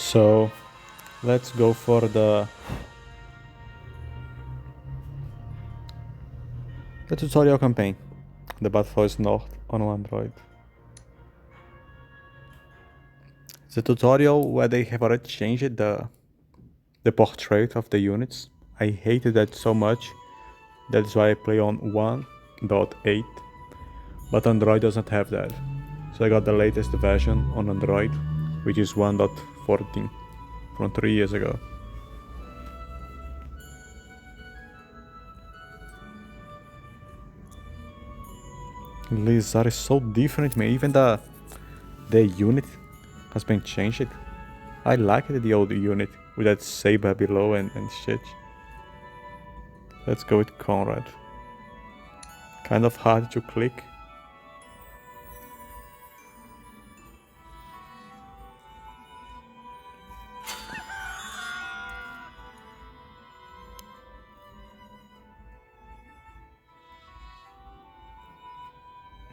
So let's go for the tutorial campaign. The battle for Wesnoth on Android. It's a tutorial where they have already changed the portrait of the units. I hated that so much. That's why I play on 1.8. But Android doesn't have that. So I got the latest version on Android, which is 1.14 from 3 years ago. These are so different, man. Even the unit has been changed. I liked the old unit with that saber below and shit. Let's go with Conrad. Kind of hard to click.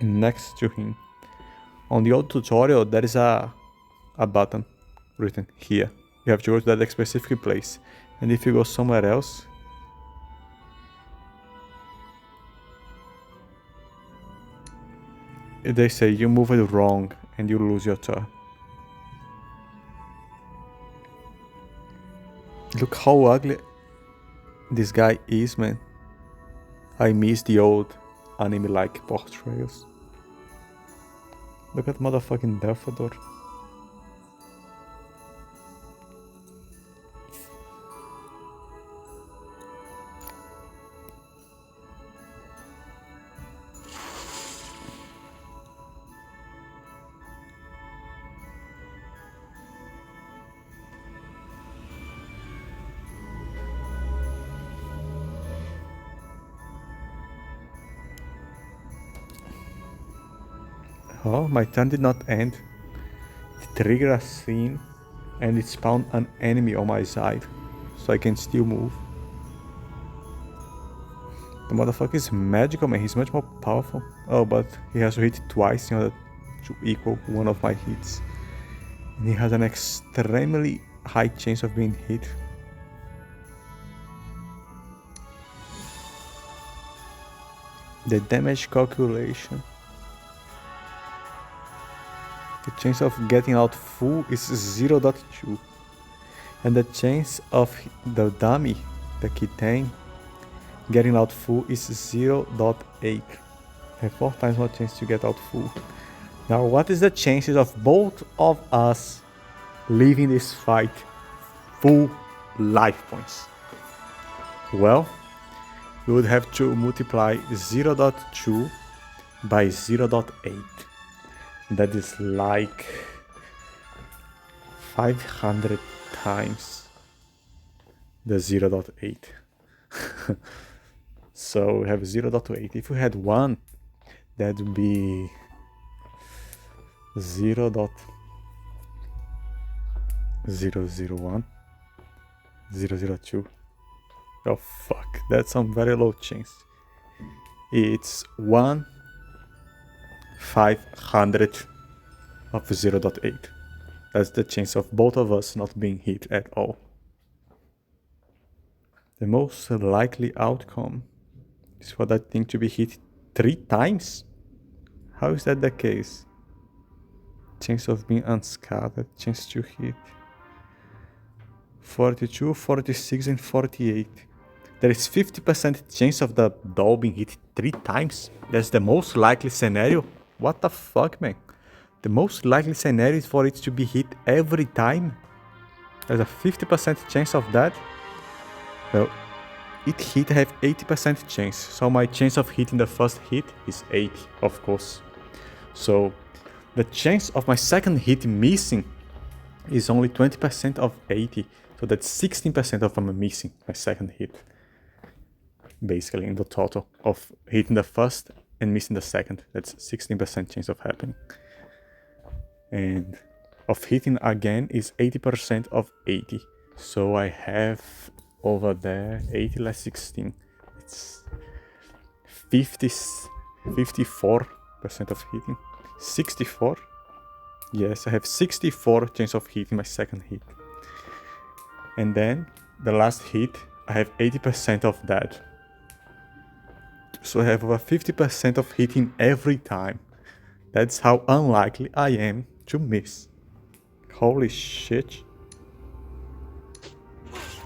Next to him. On the old tutorial, there is a button written here. You have to go to that specific place. And if you go somewhere else, they say you move it wrong and you lose your turn. Look how ugly this guy is, man. I miss the old anime-like portrayals. Look at motherfucking Delphador. Oh, my turn did not end. It triggered a scene and it spawned an enemy on my side, so I can still move. The motherfucker is magical, man. He's much more powerful. Oh, but he has to hit twice in order to equal one of my hits. And he has an extremely high chance of being hit. The damage calculation. The chance of getting out full is 0.2. And the chance of the dummy, the Kitain, getting out full is 0.8. Have 4 times more chance to get out full. Now what is the chances of both of us leaving this fight full life points? Well, we would have to multiply 0.2 by 0.8. That is like 500 times the 0.8. So we have 0.8. If we had 1, that would be 0.001, 0.002. Oh fuck, that's some very low chance. It's 1/500 of 0.8. That's the chance of both of us not being hit at all. The most likely outcome is for that thing to be hit 3 times? How is that the case? Chance of being unscattered, chance to hit 42, 46 and 48. There is 50% chance of the doll being hit 3 times. That's the most likely scenario. What the fuck, man? The most likely scenario is for it to be hit every time. There's a 50% chance of that. Well, it hit, I have 80% chance. So my chance of hitting the first hit is 80, of course. So the chance of my second hit missing is only 20% of 80. So that's 16% of I'm missing my second hit. Basically in the total of hitting the first and missing the second. That's 16% chance of happening. And of hitting again is 80% of 80. So I have over there 80 less 16. It's 54% of hitting. 64? Yes, I have 64 chance of hitting my second hit. And then the last hit, I have 80% of that. So I have over 50% of hitting every time. That's how unlikely I am to miss. Holy shit.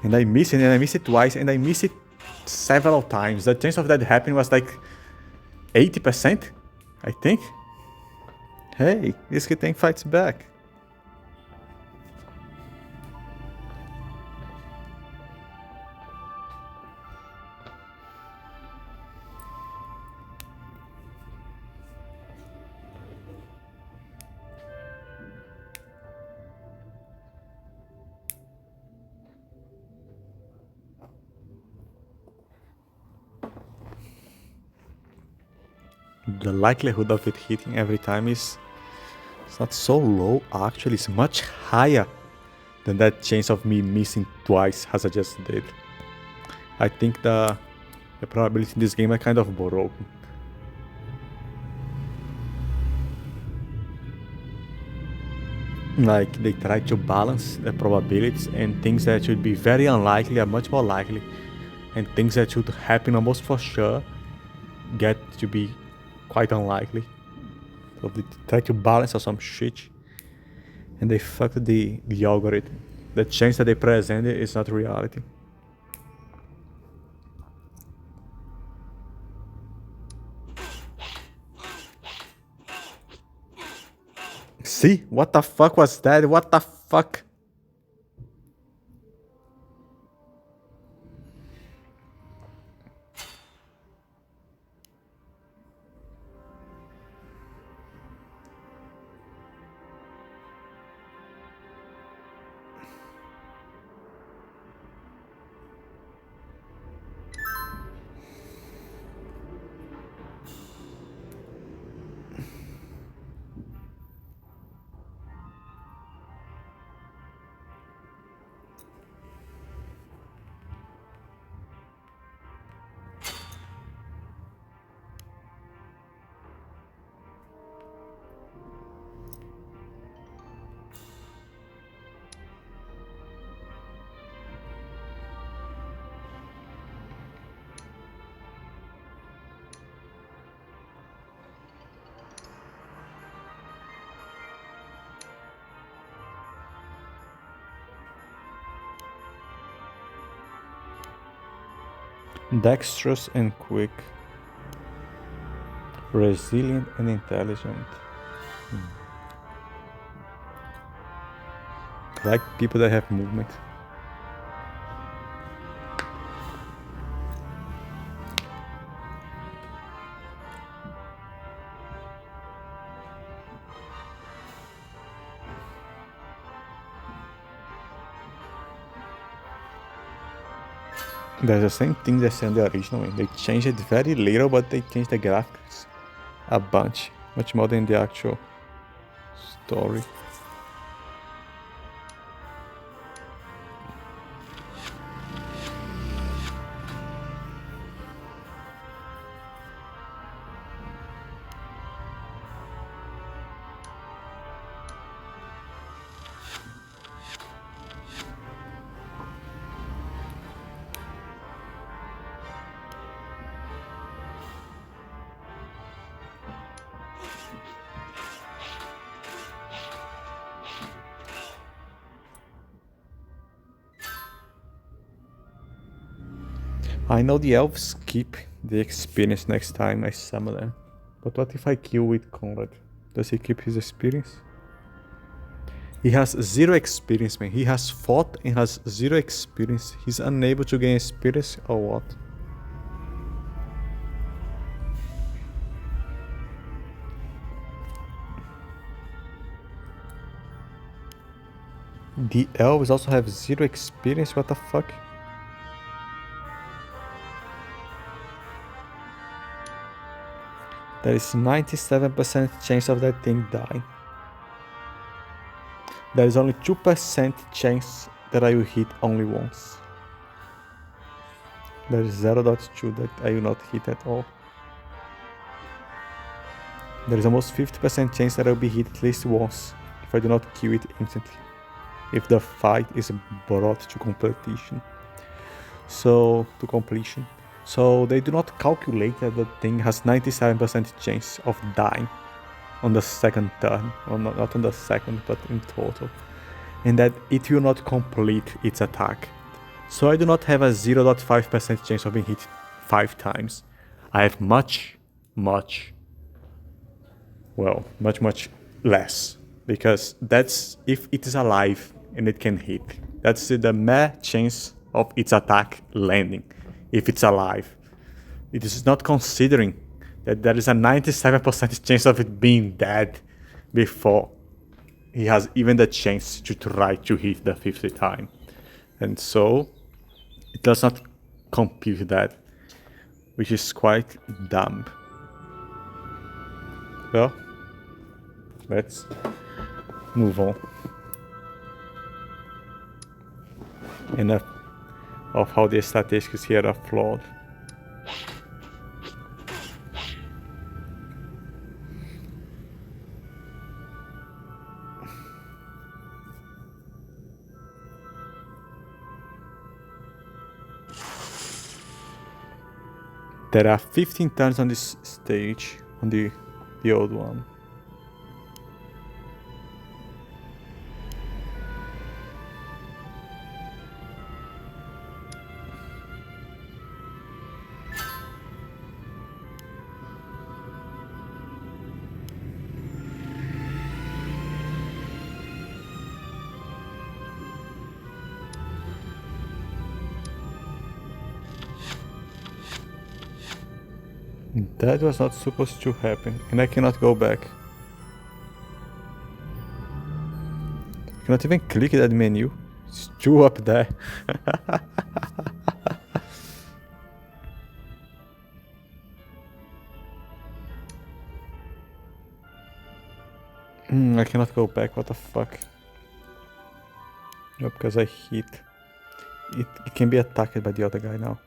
And I miss it, and I miss it twice, and I miss it several times. The chance of that happening was like 80%, I think. Hey, this thing fights back. The likelihood of it hitting every time is it's not so low, actually. It's much higher than that chance of me missing twice as I just did. I think the probability in this game are kind of broken. Like, they try to balance the probabilities, and things that should be very unlikely are much more likely, and things that should happen almost for sure get to be quite unlikely. So they try to balance or some shit, and they fucked the algorithm. The chance that they presented is not reality. See? What the fuck was that? What the fuck? Dexterous and quick. Resilient and intelligent. I like people that have movement. There's the same thing that's in the original one. They changed it very little, but they changed the graphics a bunch. Much more than the actual story. I know the elves keep the experience next time I summon them. But what if I kill with Conrad? Does he keep his experience? He has 0 experience, man. He has fought and has 0 experience. He's unable to gain experience or what? The elves also have 0 experience? What the fuck? There is 97% chance of that thing dying. There is only 2% chance that I will hit only once. There is 0.2 that I will not hit at all. There is almost 50% chance that I will be hit at least once if I do not kill it instantly. if the fight is brought to completion. So they do not calculate that the thing has 97% chance of dying on the second turn, or not on the second, but in total, and that it will not complete its attack. So I do not have a 0.5% chance of being hit 5 times. I have much less, because that's if it is alive and it can hit. That's the mere chance of its attack landing, if it's alive. It is not considering that there is a 97% chance of it being dead before he has even the chance to try to hit the 50th time. And so it does not compute that, which is quite dumb. Well, let's move on. Enough of how the statistics here are flawed. There are 15 turns on this stage, on the old one. That was not supposed to happen, and I cannot go back. I cannot even click that menu. It's still up there. I cannot go back, what the fuck. No, because I hit. It can be attacked by the other guy now.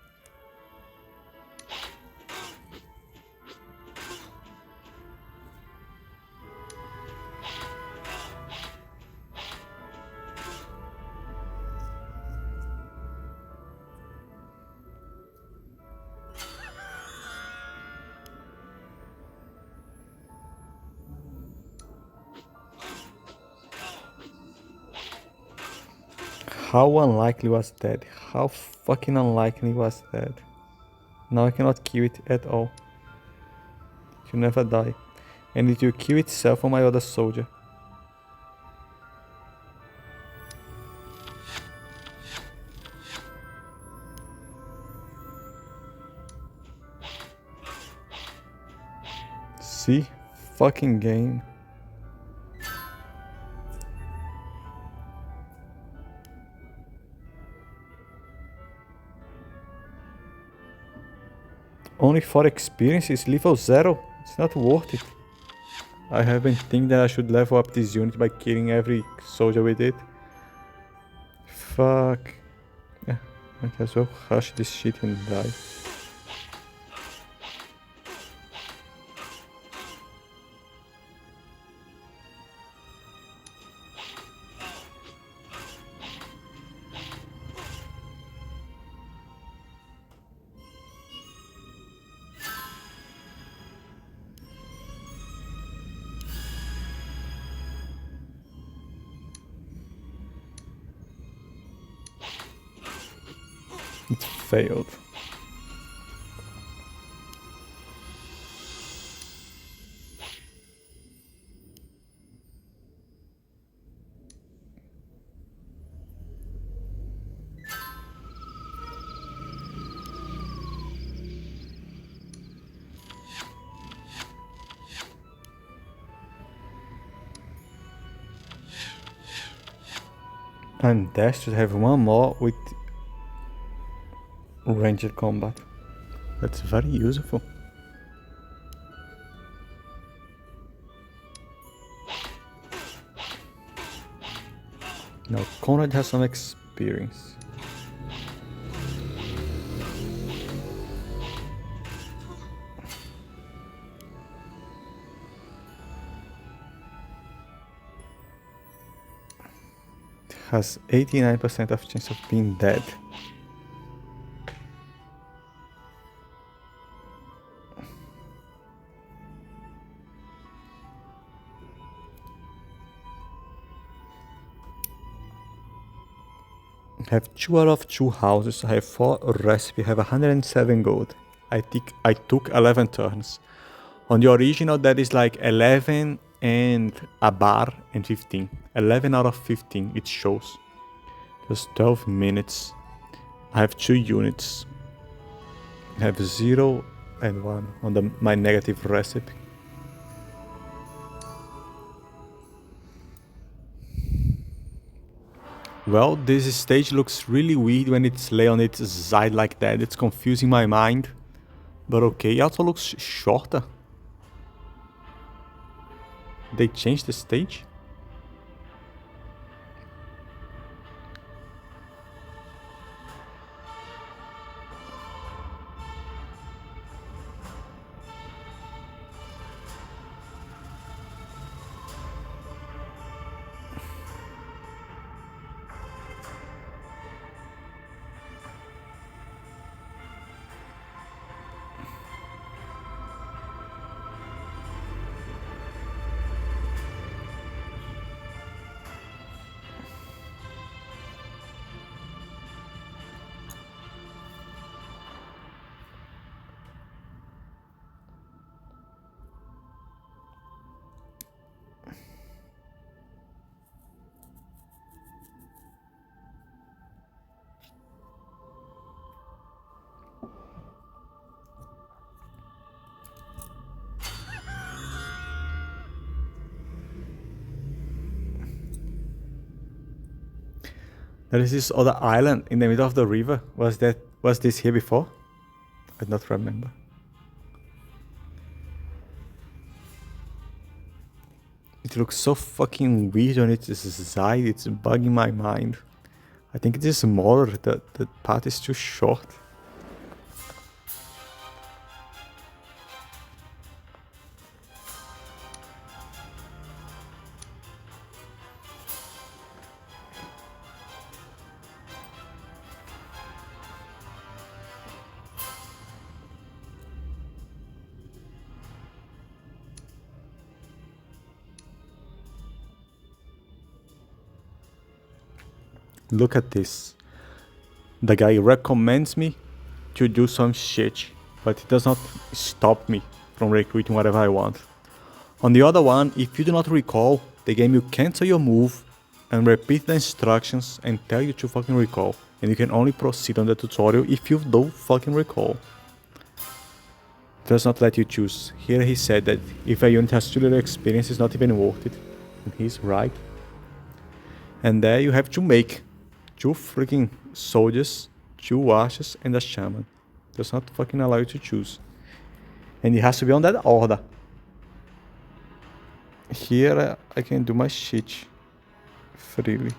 How unlikely was that? How fucking unlikely was that? Now I cannot kill it at all. It will never die. And it will kill itself on my other soldier. See? Fucking game. Only for experience is level 0. It's not worth it. I have been thinking that I should level up this unit by killing every soldier with it. Fuck. Yeah, might as well rush this shit and die. It failed. And Dash should have one more with ranged combat. That's very useful. Now Conrad has some experience. has 89% of chance of being dead. I have 2 out of 2 houses, I have 4 recipe, I have 107 gold. I think I took 11 turns. On the original that is like 11 and a bar and 15. 11 out of 15 it shows. Just 12 minutes. I have 2 units. I have 0 and 1 on my negative recipe. Well, this stage looks really weird when it's lay on its side like that. It's confusing my mind. But okay, it also looks shorter. They changed the stage? There is this other island in the middle of the river. Was this here before? I do not remember. It looks so fucking weird on its side, it's bugging my mind. I think it is smaller, the part is too short. Look at this. The guy recommends me to do some shit, but it does not stop me from recruiting whatever I want. On the other one, if you do not recall, the game will cancel your move and repeat the instructions and tell you to fucking recall. And you can only proceed on the tutorial if you do fucking recall. It does not let you choose. Here he said that if a unit has too little experience, it's not even worth it. And he's right. And there you have to make 2 freaking soldiers, 2 archers, and a shaman. Does not fucking allow you to choose. And it has to be on that order. Here I can do my shit freely.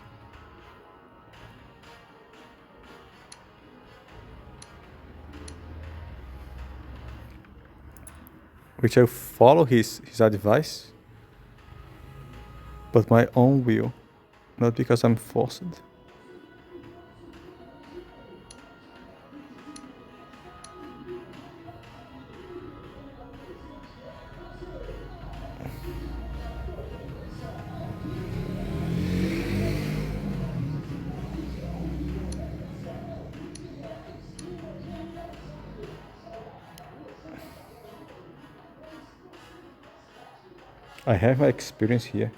Which I follow his advice, but my own will, not because I'm forced. I have my experience here.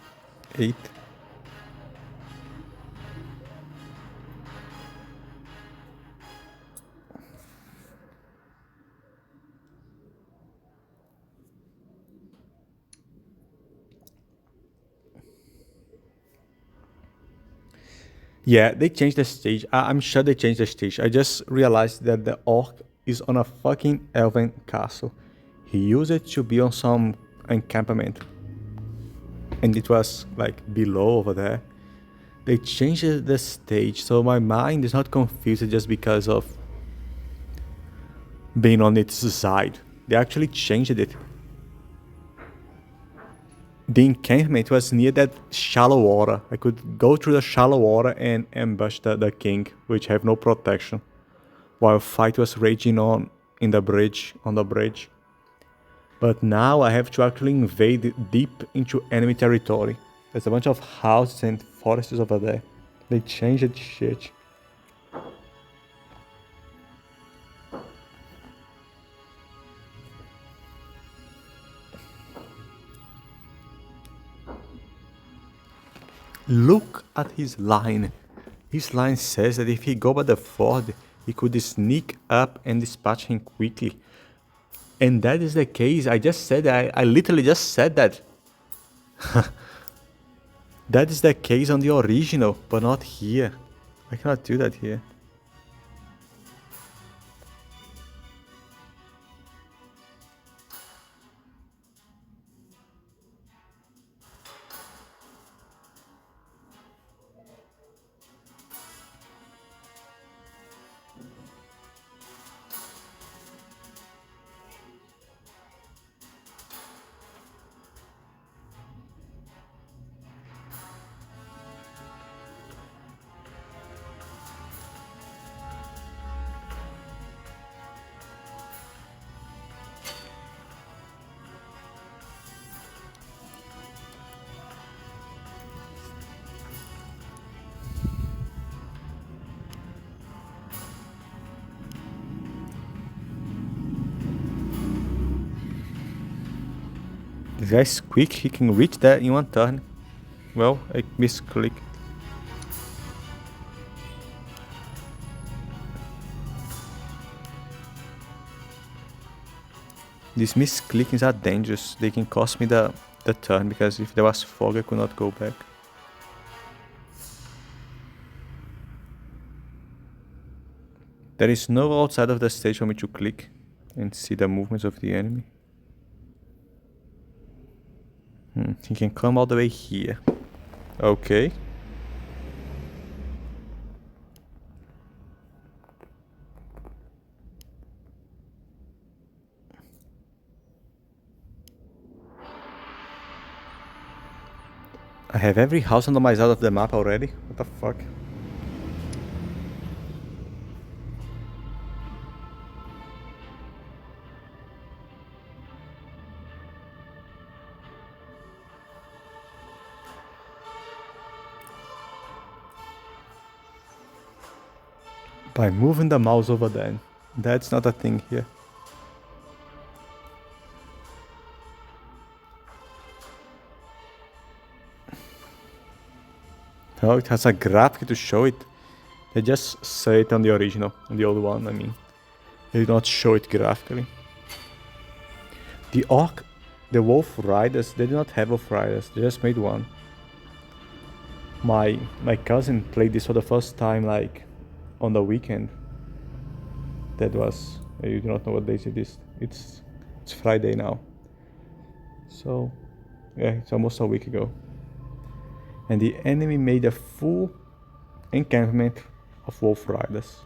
8. Yeah, they changed the stage. I'm sure they changed the stage. I just realized that the orc is on a fucking elven castle. He used it to be on some encampment. And it was like below over there. They changed the stage, so my mind is not confused just because of being on its side. They actually changed it. The encampment was near that shallow water. I could go through the shallow water and ambush the king, which have no protection, while fight was raging on in the bridge, on the bridge. But now I have to actually invade deep into enemy territory. There's a bunch of houses and forests over there. They changed shit. Look at his line. His line says that if he go by the ford, he could sneak up and dispatch him quickly. And that is the case. I just said that. I literally just said that. That is the case on the original, but not here. I cannot do that here. This guy's quick, he can reach that in one turn. Well, I misclick. These misclickings are dangerous. They can cost me the turn, because if there was fog I could not go back. There is no outside of the stage for me to click and see the movements of the enemy. He can come all the way here. Okay. I have every house on my side of the map already. What the fuck? By moving the mouse over there. That's not a thing here. Oh, it has a graphic to show it. They just say it on the original, on the old one, I mean. They do not show it graphically. The orc, the wolf riders, they do not have wolf riders, they just made one. My cousin played this for the first time, like, on the weekend. That was, you do not know what day it is. It's Friday now. So, yeah, it's almost a week ago. And the enemy made a full encampment of wolf riders.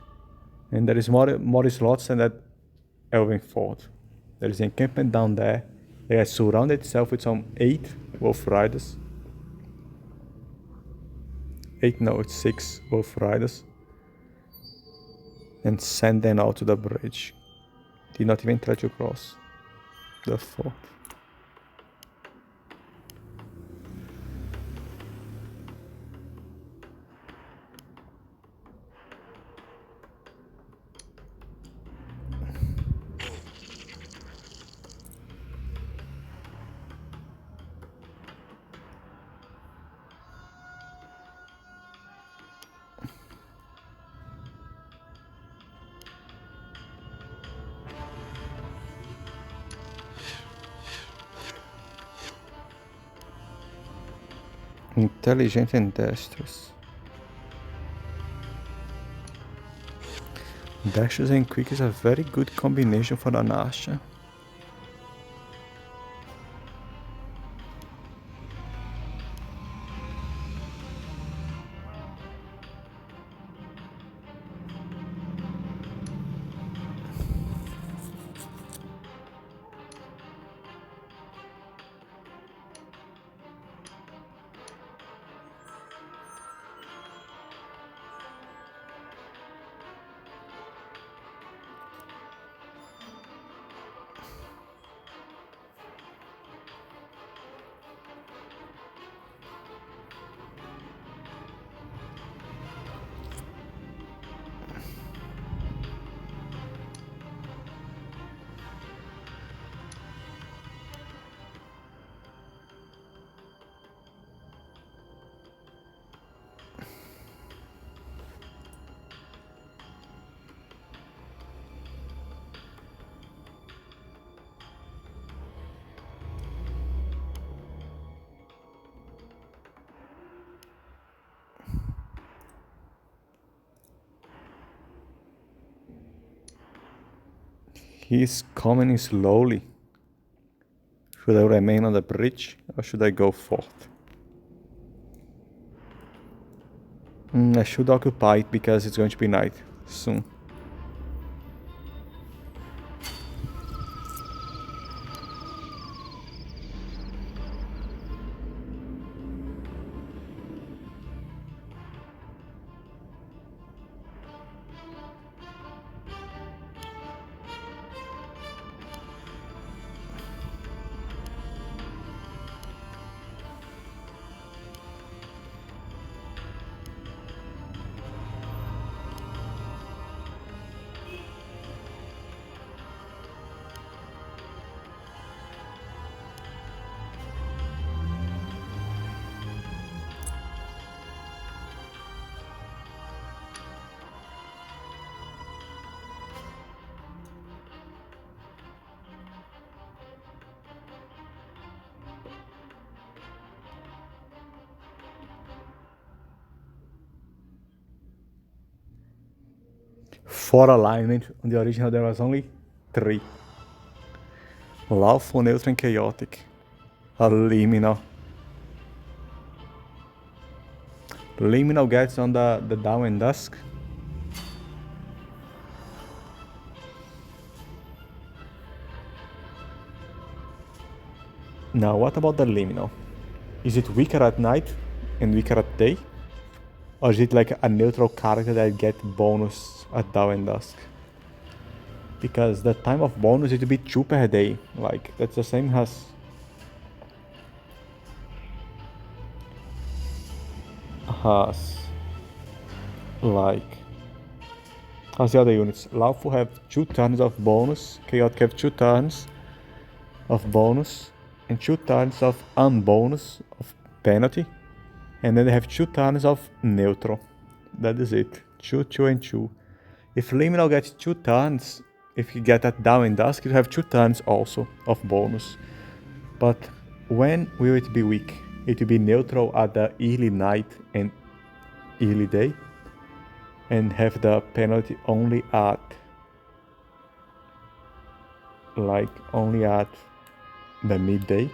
And there is more slots than that elven fort. There is an encampment down there. They have surrounded itself with some 8 wolf riders. 8, no, it's 6 wolf riders. And send them out to the bridge. Did not even try to cross the fort. Intelligent and dexterous. Dexterous and quick is a very good combination for an archer. He's coming slowly. Should I remain on the bridge or should I go forth? I should occupy it because it's going to be night soon. For alignment, on the original there was only 3. Lawful, neutral, and chaotic. A liminal. Liminal gets on the dawn and dusk. Now, what about the liminal? Is it weaker at night and weaker at day? Or is it like a neutral character that get bonus at dawn and dusk? Because the time of bonus it will be 2 per day. Like, that's the same as... like... As the other units. Lawful have 2 turns of bonus. Chaotic have 2 turns of bonus. And 2 turns of unbonus, of penalty. And then they have 2 turns of neutral. That is it. 2, 2, and 2. If Liminal gets 2 turns, if you get that dawn and dusk, you have 2 turns also of bonus. But when will it be weak? It will be neutral at the early night and early day. And have the penalty only at... like, only at the midday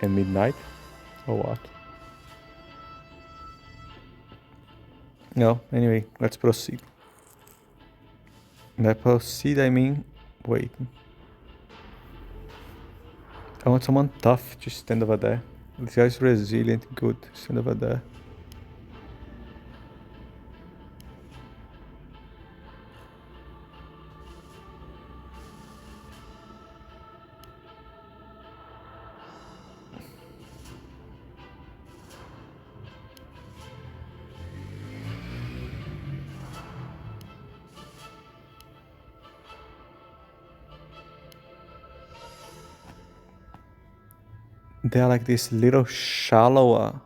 and midnight? Or what? No, anyway, let's proceed. Let's proceed, I mean, wait. I want someone tough to stand over there. This guy's resilient, good, stand over there. They're like this little shallower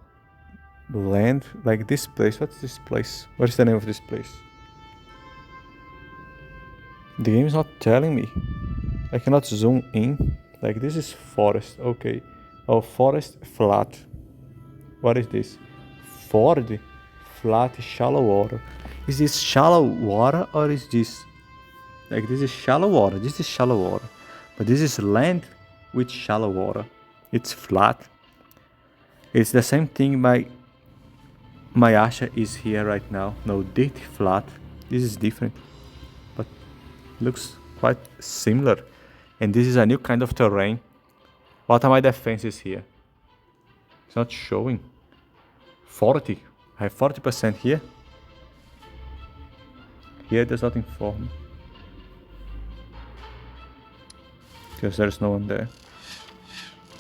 land, like this place. What's this place? What is the name of this place? The game is not telling me. I cannot zoom in. Like, this is forest, okay. Oh, forest flat. What is this? Ford flat shallow water. Is this shallow water or is this... like, this is shallow water, this is shallow water. But this is land with shallow water. It's flat. It's the same thing my Asha is here right now. No, dirt flat. This is different. But looks quite similar. And this is a new kind of terrain. What are my defenses here? It's not showing. 40. I have 40% here. Here it does not inform me. Because there's no one there.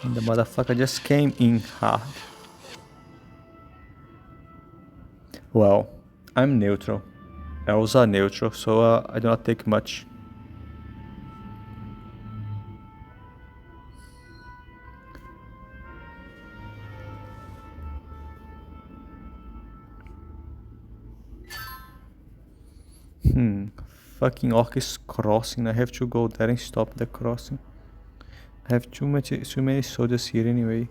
And the motherfucker just came in hard. Well, I'm neutral. Elves are neutral, so I do not take much. Fucking orc is crossing. I have to go there and stop the crossing. I have too many soldiers here anyway.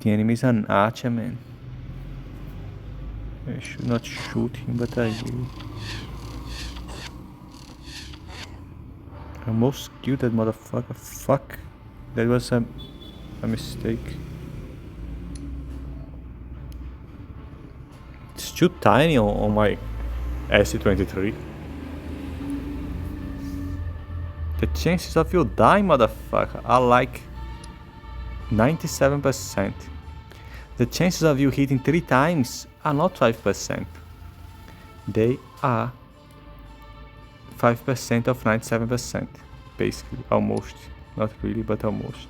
The enemy is an archer, man. I should not shoot him, but I will. I almost killed that motherfucker. Fuck. That was a mistake. It's too tiny on my SC-23. The chances of you dying, motherfucker, are like 97%. The chances of you hitting 3 times are not 5%. They are 5% of 97%. Basically, almost. Not really, but almost.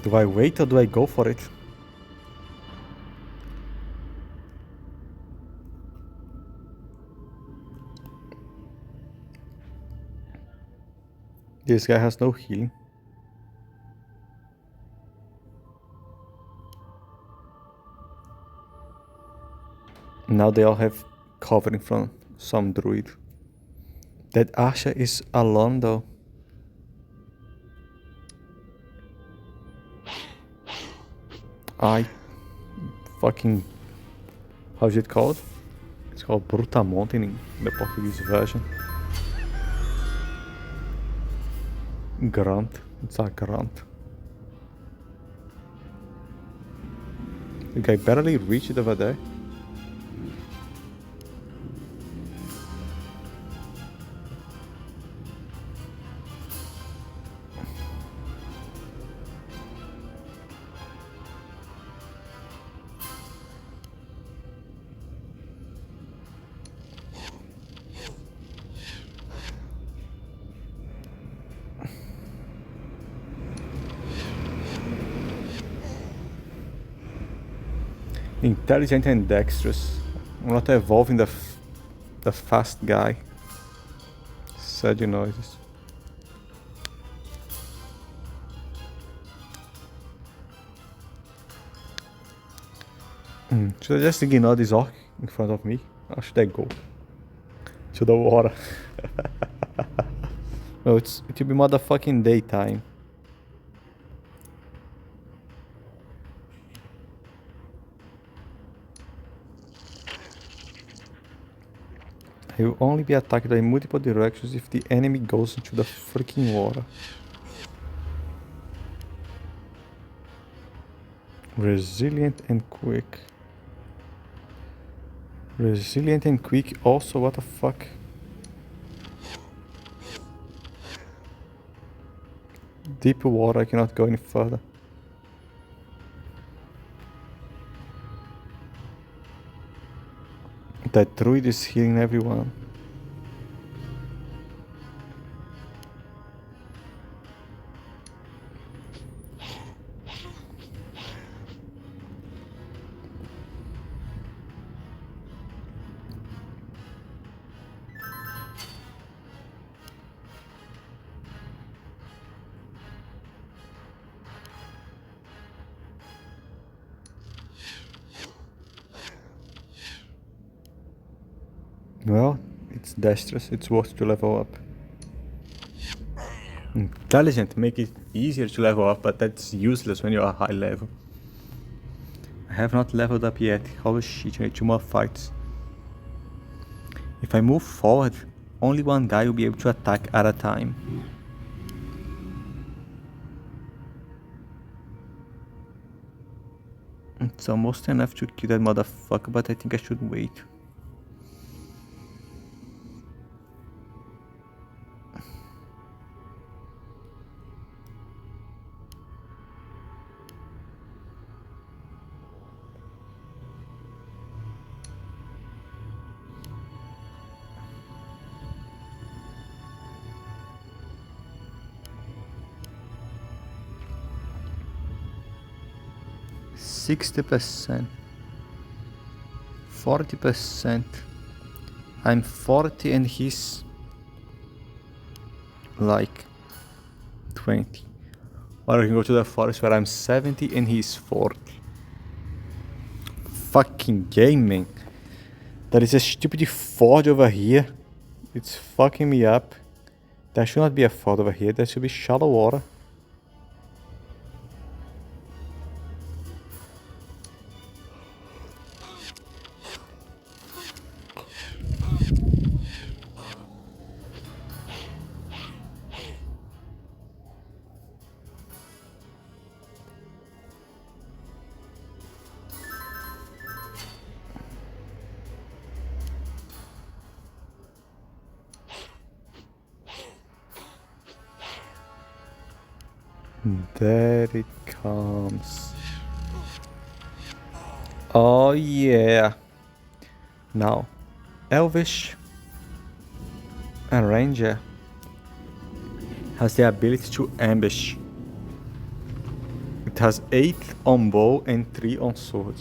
Do I wait or do I go for it? This guy has no healing. Now they all have covering from some druid. That Asha is alone though. I fucking... how's it called? It's called Brutamonte in the Portuguese version. Grunt. It's a grunt. The guy barely reached over there. Intelligent and dexterous. I'm not evolving the fast guy. Sad noises. Should I just ignore this orc in front of me? Or should I go to the water? No, it will be motherfucking daytime. He will only be attacked by multiple directions if the enemy goes into the freaking water. Resilient and quick. Resilient and quick also, what the fuck? Deep water, I cannot go any further. That druid is healing everyone. Well, it's dexterous, it's worth to level up. Intelligent, make it easier to level up, but that's useless when you are high level. I have not leveled up yet. Holy shit, I need 2 more fights. If I move forward, only one guy will be able to attack at a time. It's almost enough to kill that motherfucker, but I think I should wait. %, 40%. I'm 40 and he's like 20. Or I can go to the forest where I'm 70 and he's 40. fucking game, man. There is a stupid ford over here. It's fucking me up. There should not be a ford over here. There should be shallow water. There it comes. Oh yeah. Now, Elvish and Ranger has the ability to ambush. It has 8 on bow and 3 on sword.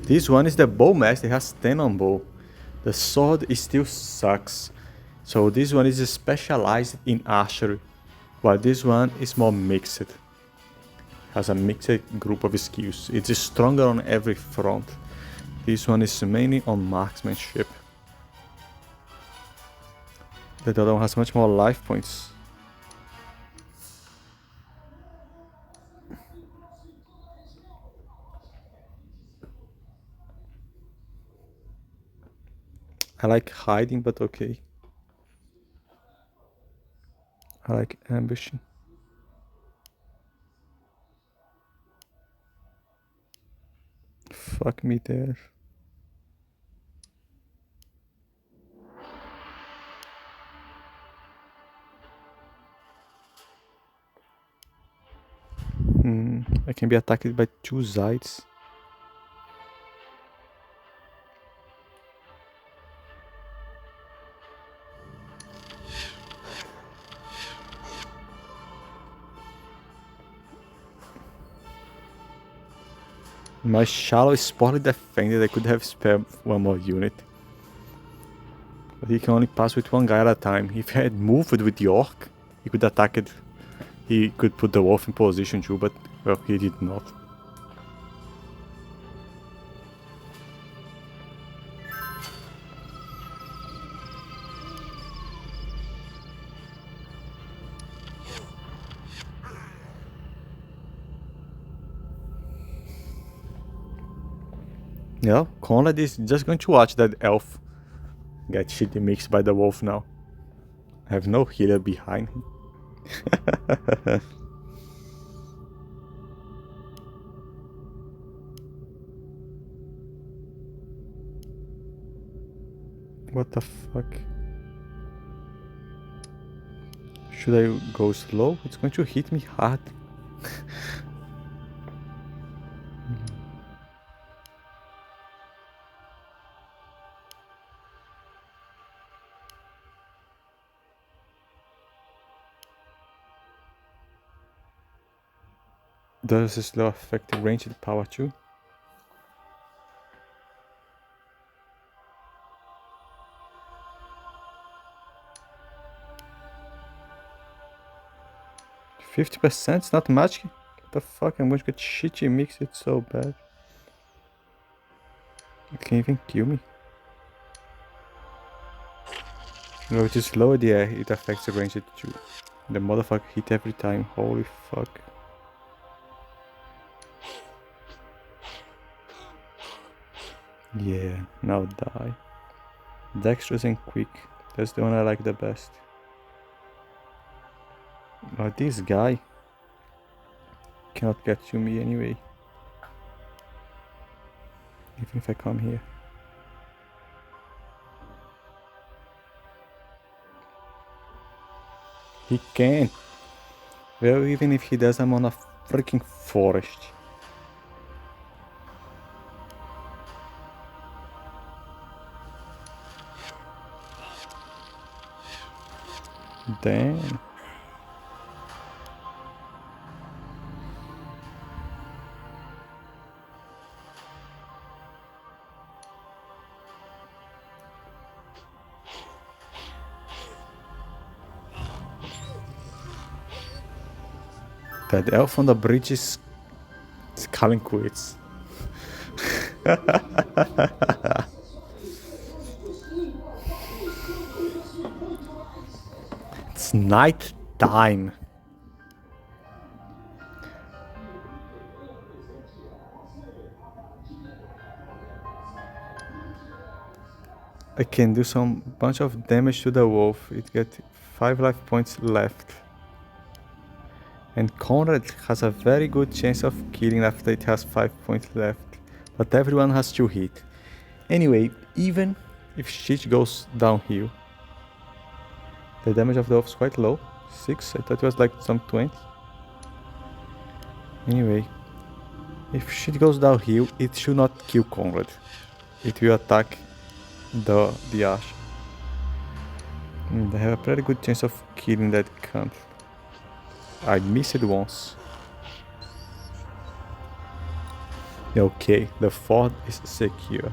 This one is the bowmaster, it has 10 on bow. The sword still sucks. So this one is specialized in archery, while this one is more mixed. Has a mixed group of skills. It's stronger on every front. This one is mainly on marksmanship. The other one has much more life points. I like hiding, but okay. I like ambushing. Fuck me there. I can be attacked by 2 sides. My shallow is poorly defended. I could have spared one more unit. But he can only pass with 1 guy at a time. If he had moved with the orc, he could attack it. He could put the wolf in position too, but well, he did not. Yeah, Conrad is just going to watch that elf get shitty mixed by the wolf now. I have no healer behind him. What the fuck? Should I go slow? It's going to hit me hard. Does this slow affect the ranged power too? %? It's not much. What the fuck? I'm going to get shitty mixed. It's so bad. It can even kill me. No, it is low in the air. It affects the ranged too. The motherfucker hit every time. Holy fuck. Yeah, now die. Dexterous and quick. That's the one I like the best. But this guy cannot get to me anyway. Even if I come here. He can't. Well, even if he does, I'm on a freaking forest. Damn. That elf on the bridge is calling quits. It's night time. I can do some bunch of damage to the wolf. It get 5 life points left. And Conrad has a very good chance of killing after it has 5 points left. But everyone has 2 hit. Anyway, even if shit goes downhill, the damage of the wolf is quite low. 6, I thought it was like some 20. Anyway, if shit goes downhill, it should not kill Conrad. It will attack the Ash. And I have a pretty good chance of killing that cunt. I missed it once. Okay, the fort is secure.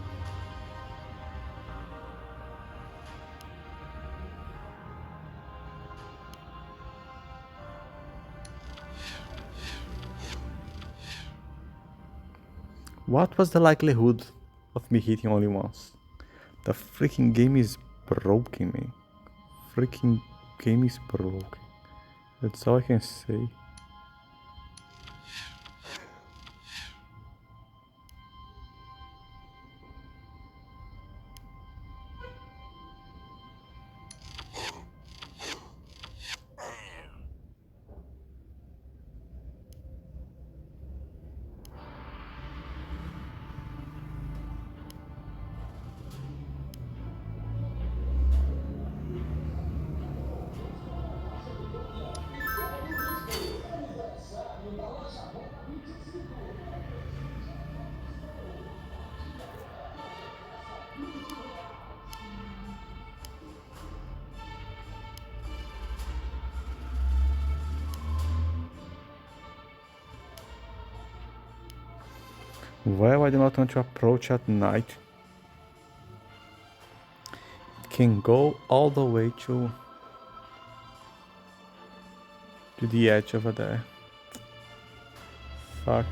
What was the likelihood of me hitting only once? The freaking game is broken, man. Freaking game is broken. That's all I can say. Well, I do not want to approach at night. It can go all the way to the edge over there. Fuck.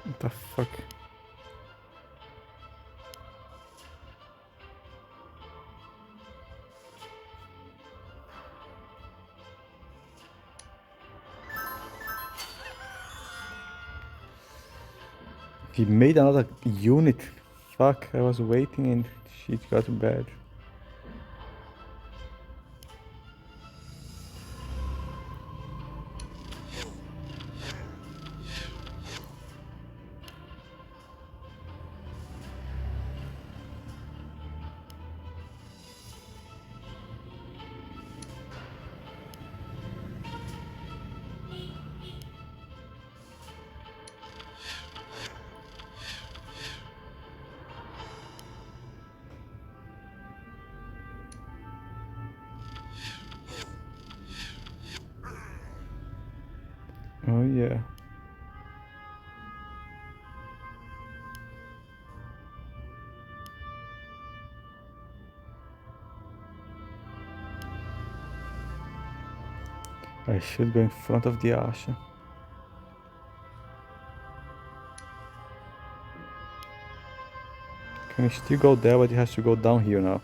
What the fuck? He made another unit. Fuck, I was waiting and shit got bad. Oh yeah. I should go in front of the Asha. Can still go there, but it has to go down here now.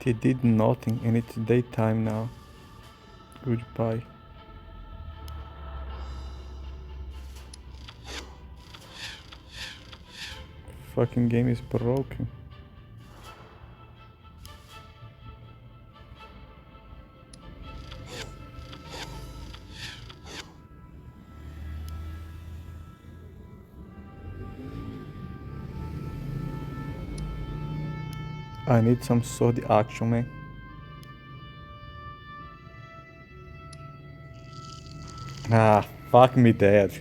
They did nothing and it's daytime now. Goodbye. Fucking game is broken. I need some sword action, man. Ah, fuck me dead.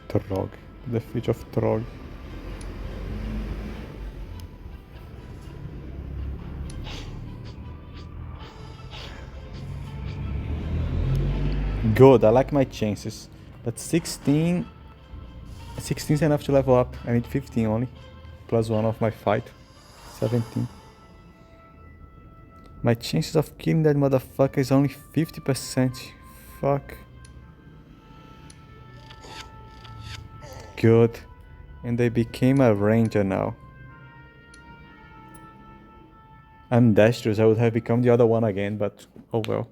Trog. The feet of Trog. Good, I like my chances. But 16... 16 is enough to level up. I need 15 only. Plus 1 of my fight. 17. My chances of killing that motherfucker is only 50%. Fuck. Good. And I became a ranger now. I'm dexterous, I would have become the other one again, but oh well.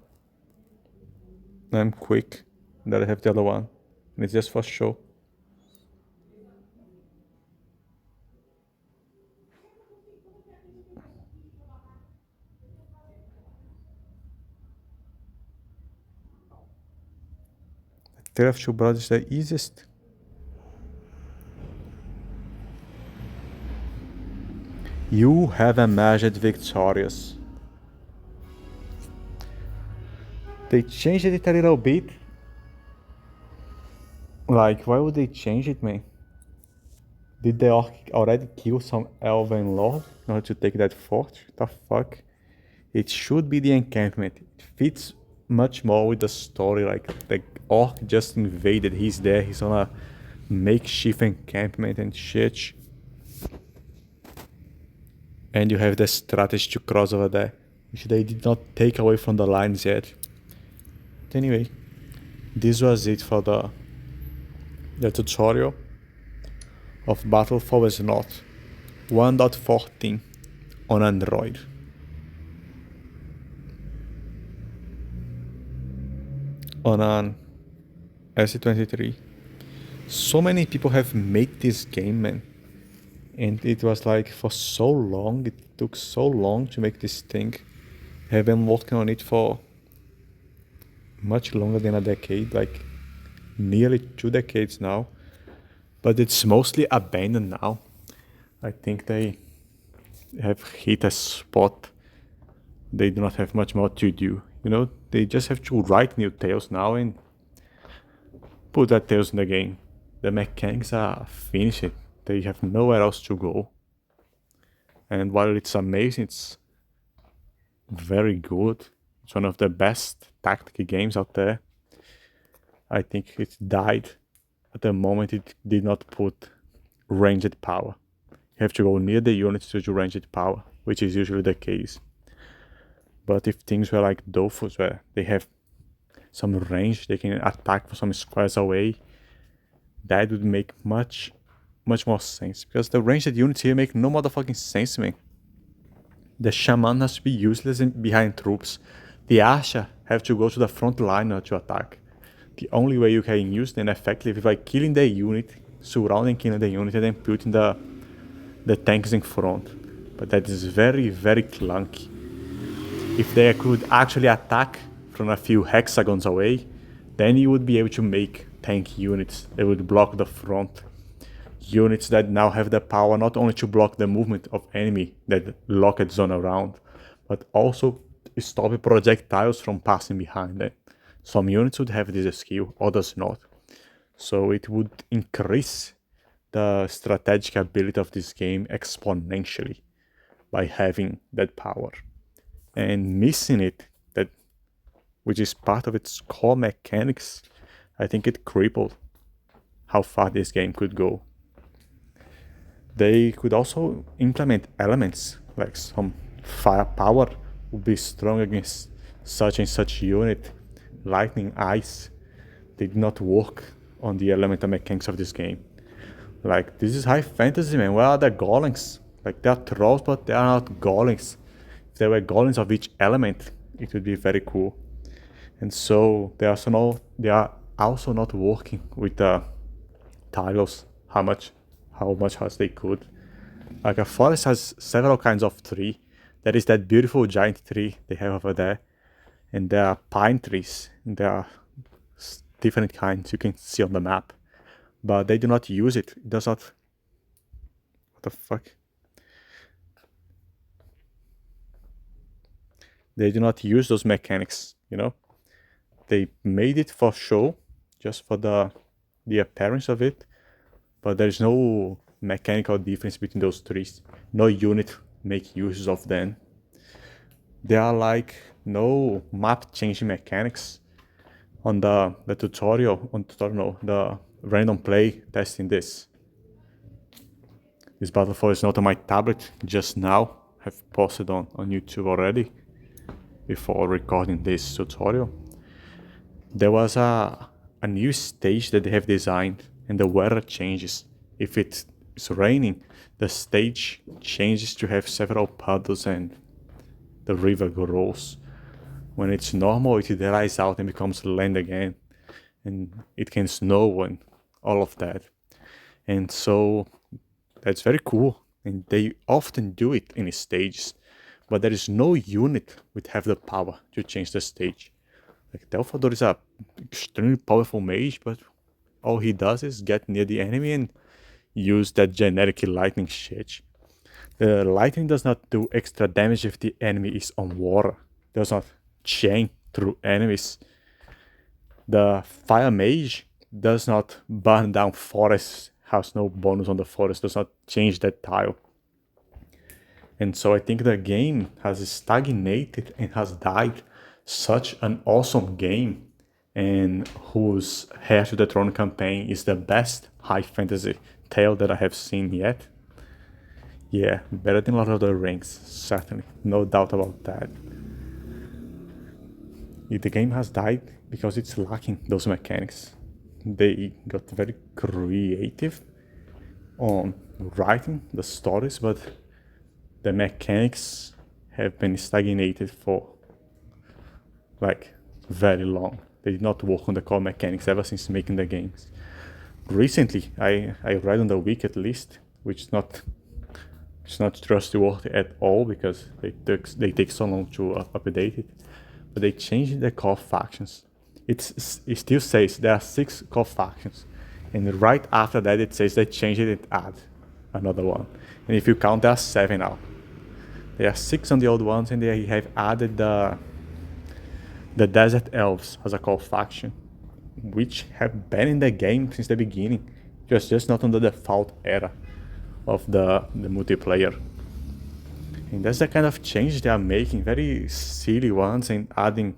I'm quick, that I have the other one. And it's just for show. Tale of Two Brothers is the easiest. You have emerged victorious. They changed it a little bit. Like, why would they change it, man? Did the orc already kill some elven lord in order to take that fort? The fuck? It should be the encampment. It fits much more with the story. Like, the orc just invaded. He's there. He's on a makeshift encampment and shit. And you have the strategy to cross over there, which they did not take away from the lines yet. But anyway, this was it for the tutorial of Battle for Wesnoth 1.14 on Android. On an SC23. So many people have made this game, man. And it was like for so long, it took so long to make this thing. I have been working on it for much longer than a decade, like nearly 2 decades now. But it's mostly abandoned now. I think they have hit a spot. They do not have much more to do. You know, they just have to write new tales now and put that tales in the game. The mechanics are finished. They have nowhere else to go. And while it's amazing, it's very good. It's one of the best tactical games out there. I think it died at the moment it did not put ranged power. You have to go near the units to do ranged power, which is usually the case. But if things were like Dofus, where they have some range, they can attack from some squares away, that would make much more sense. Because the ranged units here make no motherfucking sense, man. The shaman has to be useless behind troops. The Asha have to go to the front line to attack. The only way you can use them effectively is by killing the unit, surrounding killing the unit, and then putting the tanks in front. But that is very, very clunky. If they could actually attack from a few hexagons away, then you would be able to make tank units that would block the front. Units that now have the power not only to block the movement of enemy that locked zone around, but also stop projectiles from passing behind them. Some units would have this skill, others not. So it would increase the strategic ability of this game exponentially by having that power. And missing it, which is part of its core mechanics, I think it crippled how far this game could go. They could also implement elements, like some firepower would be strong against such and such unit. Lightning, ice, they did not work on the elemental mechanics of this game. Like, this is high fantasy, man. Where are the golems? Like, they are trolls, but they are not golems. If there were golems of each element, it would be very cool. And so they are also not working with the tiles how much as they could. Like a forest has several kinds of tree. There is that beautiful giant tree they have over there, and there are pine trees. And there are different kinds you can see on the map, but they do not use it. It does not. What the fuck? They do not use those mechanics. They made it for show, just for the appearance of it, but there's no mechanical difference between those trees. No unit make use of them. There are like no map changing mechanics on the tutorial, no, the random play testing this. This battle for Wesnoth on my tablet just now. Have posted on YouTube already before recording this tutorial. There was a new stage that they have designed, and the weather changes. If it's raining, the stage changes to have several puddles and the river grows. When it's normal, it dries out and becomes land again, and it can snow and all of that. And so that's very cool, and they often do it in stages, but there is no unit which have the power to change the stage. Like Telfador is a extremely powerful mage, but all he does is get near the enemy and use that generic lightning shit. The lightning does not do extra damage if the enemy is on water. Does not chain through enemies. The fire mage does not burn down forests, has no bonus on the forest, does not change that tile. And so I think the game has stagnated and has died. Such an awesome game, and whose Heir to the Throne campaign is the best high fantasy tale that I have seen yet. Yeah, better than Lord of the Rings, certainly, no doubt about that. The game has died because it's lacking those mechanics. They got very creative on writing the stories, but the mechanics have been stagnated for like very long. They did not work on the core mechanics ever since making the games. Recently, I read on the wiki at least, which is not trustworthy at all because they take so long to update it. But they changed the core factions. It still says there are 6 core factions, and right after that it says they changed it and add another one. And if you count, there are 7 now. There are 6 on the old ones, and they have added the Desert Elves as a core faction, which have been in the game since the beginning, just not on the default era of the multiplayer. And that's the kind of change they are making, very silly ones, and adding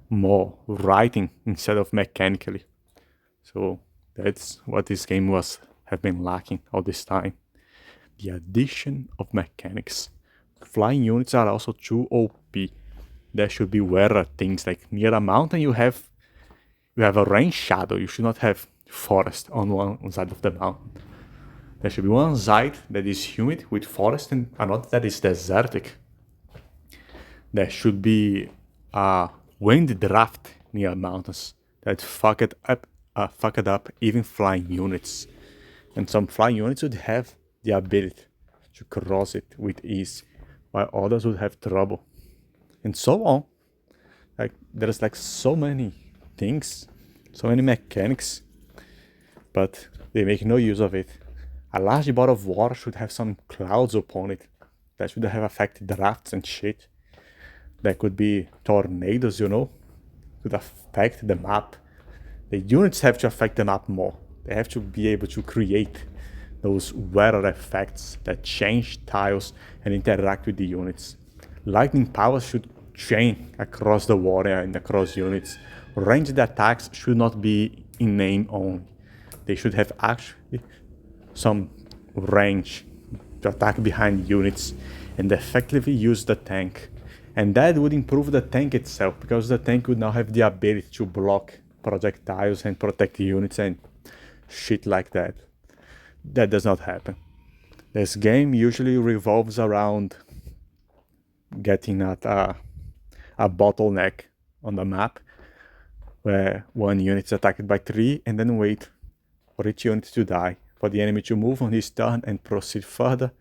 more writing instead of mechanically. So that's what this game have been lacking all this time. The addition of mechanics. Flying units are also too OP. There should be weather things, like near a mountain you have a rain shadow. You should not have forest on one side of the mountain. There should be one side that is humid with forest and another that is desertic. There should be a wind draft near mountains that fucked up even flying units. And some flying units would have the ability to cross it with ease, while others would have trouble. And so on. Like there's like so many things, so many mechanics, but they make no use of it. A large body of water should have some clouds upon it that should have affected drafts and shit. There could be tornadoes, could affect the map. The units have to affect the map more. They have to be able to create those weather effects that change tiles and interact with the units. Lightning powers should chain across the water and across units. Ranged attacks should not be in name only. They should have actually some range to attack behind units and effectively use the tank. And that would improve the tank itself, because the tank would now have the ability to block projectiles and protect units and shit like that. That does not happen. This game usually revolves around getting at a bottleneck on the map, where one unit is attacked by 3 and then wait for each unit to die, for the enemy to move on his turn and proceed further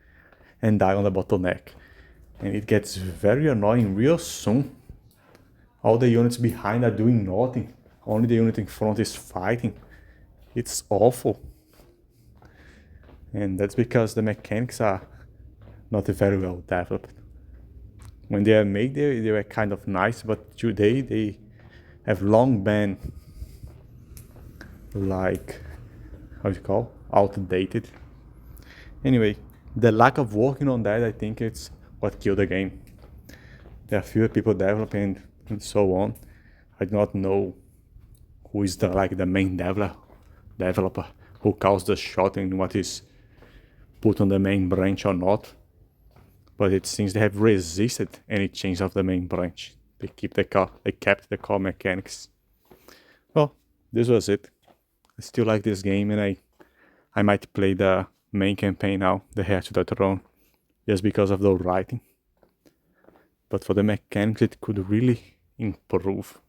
and die on the bottleneck. And it gets very annoying real soon. All the units behind are doing nothing, only the unit in front is fighting. It's awful. And that's because the mechanics are not very well developed. When they are made, they were kind of nice, but today they have long been like, how do you call, outdated. Anyway, the lack of working on that, I think it's what killed the game. There are fewer people developing and so on. I do not know who is the main developer who calls the shot and what is put on the main branch or not. But it seems they have resisted any change of the main branch. They kept the core mechanics. Well, this was it. I still like this game, and I might play the main campaign now, the Heir to the Throne, just because of the writing. But for the mechanics, it could really improve.